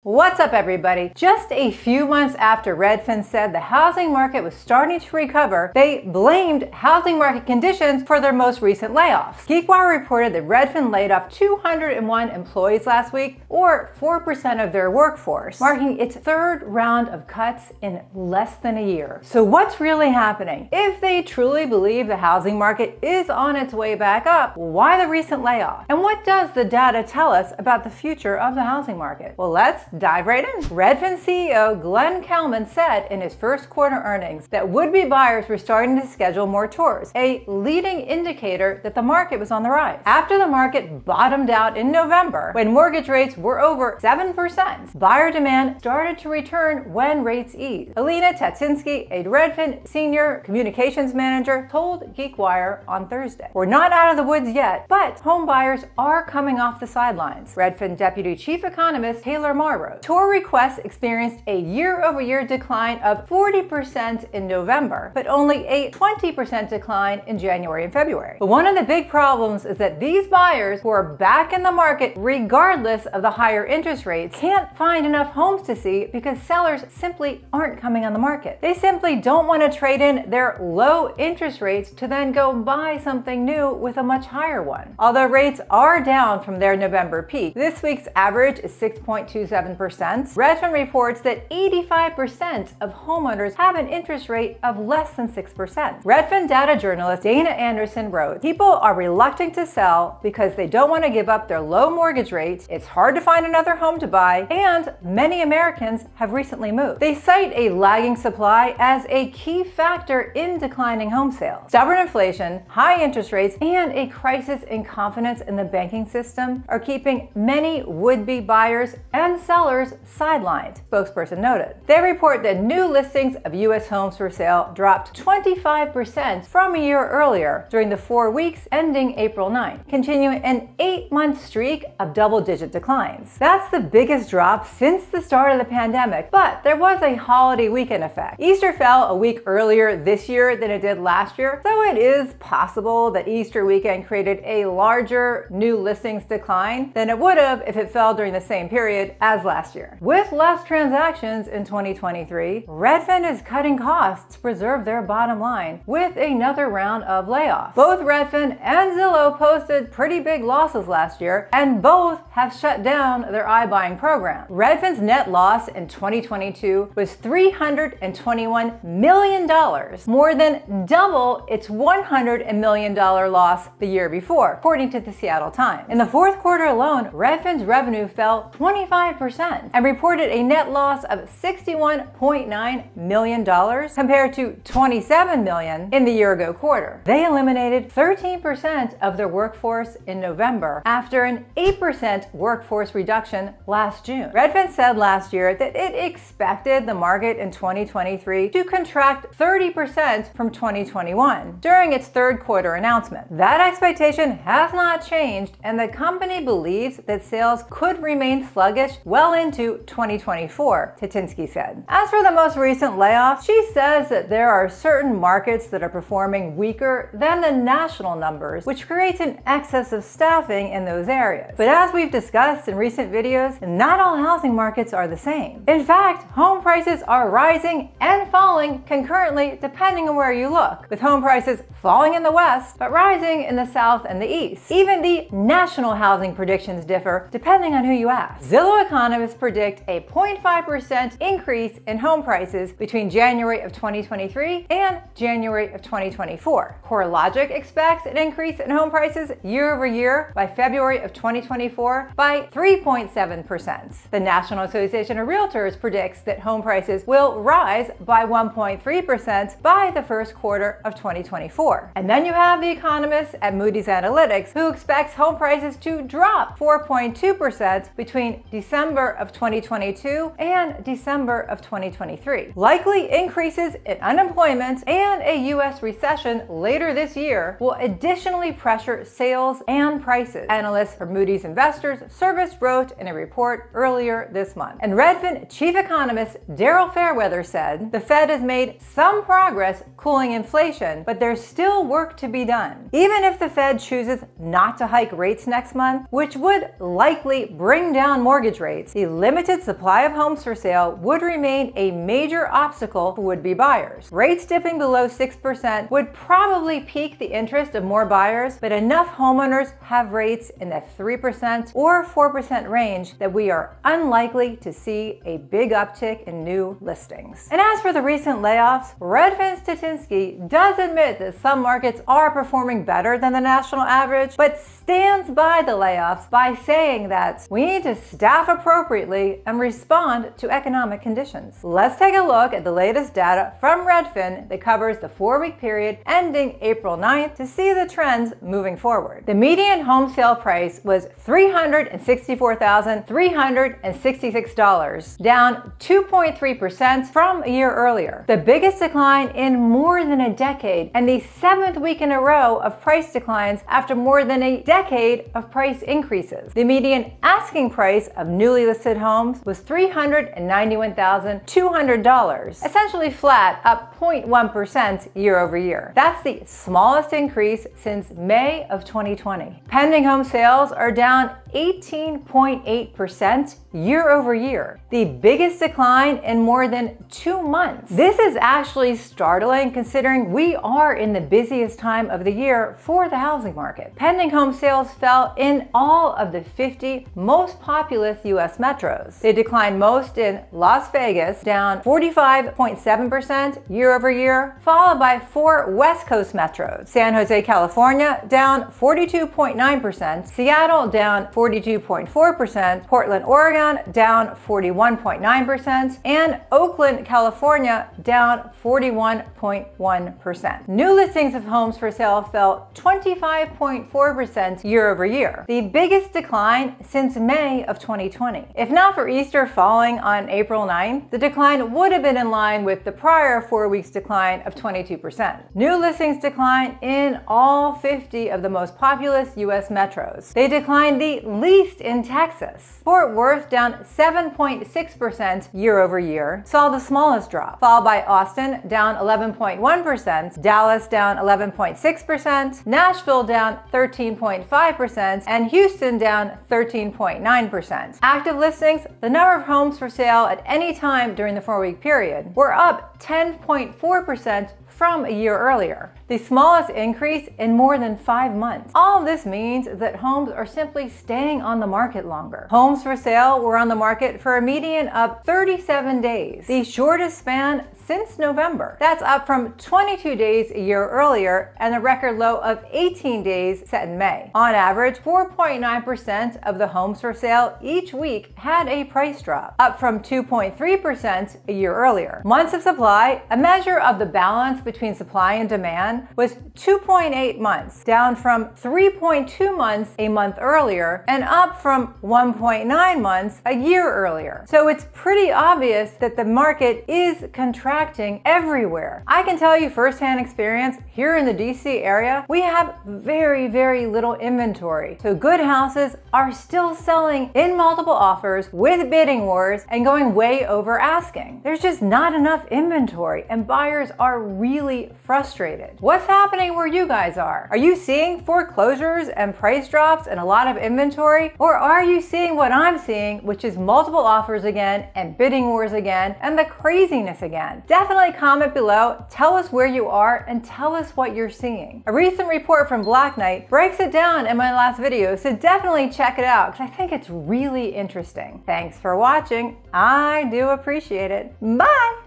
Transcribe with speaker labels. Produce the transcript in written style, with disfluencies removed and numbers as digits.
Speaker 1: What's up, everybody? Just a few months after Redfin said the housing market was starting to recover, they blamed housing market conditions for their most recent layoffs. GeekWire reported that Redfin laid off 201 employees last week, or 4% of their workforce, marking its third round of cuts in less than a year. So what's really happening? If they truly believe the housing market is on its way back up, why the recent layoff? And what does the data tell us about the future of the housing market? Well, let's dive right in. Redfin CEO Glenn Kelman said in his first quarter earnings that would-be buyers were starting to schedule more tours, a leading indicator that the market was on the rise. After the market bottomed out in November, when mortgage rates were over 7%, buyer demand started to return when rates eased. Alina Tatsinsky, a Redfin senior communications manager, told GeekWire on Thursday, "We're not out of the woods yet, but home buyers are coming off the sidelines." Redfin Deputy Chief Economist Taylor Marr wrote, "Tour requests experienced a year-over-year decline of 40% in November, but only a 20% decline in January and February. But one of the big problems is that these buyers who are back in the market regardless of the higher interest rates can't find enough homes to see because sellers simply aren't coming on the market. They simply don't want to trade in their low interest rates to then go buy something new with a much higher one." Although rates are down from their November peak, this week's average is 6.27%. Redfin reports that 85% of homeowners have an interest rate of less than 6%. Redfin data journalist Dana Anderson wrote, "People are reluctant to sell because they don't want to give up their low mortgage rates, it's hard to find another home to buy, and many Americans have recently moved." They cite a lagging supply as a key factor in declining home sales. Stubborn inflation, high interest rates, and a crisis in confidence in the banking system are keeping many would-be buyers and sellers sidelined, spokesperson noted. They report that new listings of U.S. homes for sale dropped 25% from a year earlier during the 4 weeks ending April 9, continuing an 8-month streak of double-digit declines. That's the biggest drop since the start of the pandemic, but there was a holiday weekend effect. Easter fell a week earlier this year than it did last year, so it is possible that Easter weekend created a larger new listings decline than it would have if it fell during the same period as last year. With less transactions in 2023, Redfin is cutting costs to preserve their bottom line with another round of layoffs. Both Redfin and Zillow posted pretty big losses last year, and both have shut down their iBuying program. Redfin's net loss in 2022 was $321 million, more than double its $100 million loss the year before, according to the Seattle Times. In the fourth quarter alone, Redfin's revenue fell 25% and reported a net loss of $61.9 million compared to $27 million in the year-ago quarter. They eliminated 13% of their workforce in November after an 8% workforce reduction last June. Redfin said last year that it expected the market in 2023 to contract 30% from 2021 during its third quarter announcement. That expectation has not changed, and the company believes that sales could remain sluggish well into 2024, Tatsinsky said. As for the most recent layoffs, she says that there are certain markets that are performing weaker than the national numbers, which creates an excess of staffing in those areas. But as we've discussed in recent videos, not all housing markets are the same. In fact, home prices are rising and falling concurrently depending on where you look, with home prices falling in the West but rising in the South and the East. Even the national housing predictions differ depending on who you ask. Zillow economists predict a 0.5% increase in home prices between January of 2023 and January of 2024. CoreLogic expects an increase in home prices year over year by February of 2024 by 3.7%. The National Association of Realtors predicts that home prices will rise by 1.3% by the first quarter of 2024. And then you have the economists at Moody's Analytics, who expects home prices to drop 4.2% between December of 2022 and December of 2023. Likely increases in unemployment and a U.S. recession later this year will additionally pressure sales and prices, analysts from Moody's Investors Service wrote in a report earlier this month. And Redfin chief economist Daryl Fairweather said the Fed has made some progress cooling inflation, but there's still work to be done. Even if the Fed chooses not to hike rates next month, which would likely bring down mortgage rates, rates, the limited supply of homes for sale would remain a major obstacle for would-be buyers. Rates dipping below 6% would probably pique the interest of more buyers, but enough homeowners have rates in the 3% or 4% range that we are unlikely to see a big uptick in new listings. And as for the recent layoffs, Redfin Statinsky does admit that some markets are performing better than the national average, but stands by the layoffs by saying that we need to staff appropriately and respond to economic conditions. Let's take a look at the latest data from Redfin that covers the 4-week period ending April 9th to see the trends moving forward. The median home sale price was $364,366, down 2.3% from a year earlier, the biggest decline in more than a decade, and the 7th week in a row of price declines after more than a decade of price increases. The median asking price of newly listed homes was $391,200, essentially flat, up 0.1% year over year. That's the smallest increase since May of 2020. Pending home sales are down 18.8% year over year, the biggest decline in more than 2 months. This is actually startling considering we are in the busiest time of the year for the housing market. Pending home sales fell in all of the 50 most populous U.S. metros. They declined most in Las Vegas, down 45.7% year over year, followed by 4 West Coast metros. San Jose, California, down 42.9%, Seattle down 42.4%, Portland, Oregon down 41.9%, and Oakland, California down 41.1%. New listings of homes for sale fell 25.4% year over year, the biggest decline since May of 2020. If not for Easter falling on April 9th, the decline would have been in line with the prior 4 weeks decline of 22%. New listings declined in all 50 of the most populous U.S. metros. They declined the least in Texas. Fort Worth, down 7.6% year over year, saw the smallest drop, followed by Austin, down 11.1%, Dallas down 11.6%, Nashville down 13.5%, and Houston down 13.9%. Active listings, the number of homes for sale at any time during the 4-week period, were up 10.4% from a year earlier, the smallest increase in more than 5 months. All of this means that homes are simply staying on the market longer. Homes for sale were on the market for a median of 37 days, the shortest span since November. That's up from 22 days a year earlier and a record low of 18 days set in May. On average, 4.9% of the homes for sale each week had a price drop, up from 2.3% a year earlier. Months of supply, a measure of the balance between supply and demand, was 2.8 months, down from 3.2 months a month earlier and up from 1.9 months a year earlier. So it's pretty obvious that the market is contracting everywhere. I can tell you firsthand experience, here in the DC area, we have very little inventory. So good houses are still selling in multiple offers with bidding wars and going way over asking. There's just not enough inventory and buyers are really frustrated. What's happening where you guys are? Are you seeing foreclosures and price drops and a lot of inventory? Or are you seeing what I'm seeing, which is multiple offers again and bidding wars again and the craziness again? Definitely comment below, tell us where you are and tell us what you're seeing. A recent report from Black Knight breaks it down in my last video, so definitely check it out because I think it's really interesting. Thanks for watching. I do appreciate it. Bye!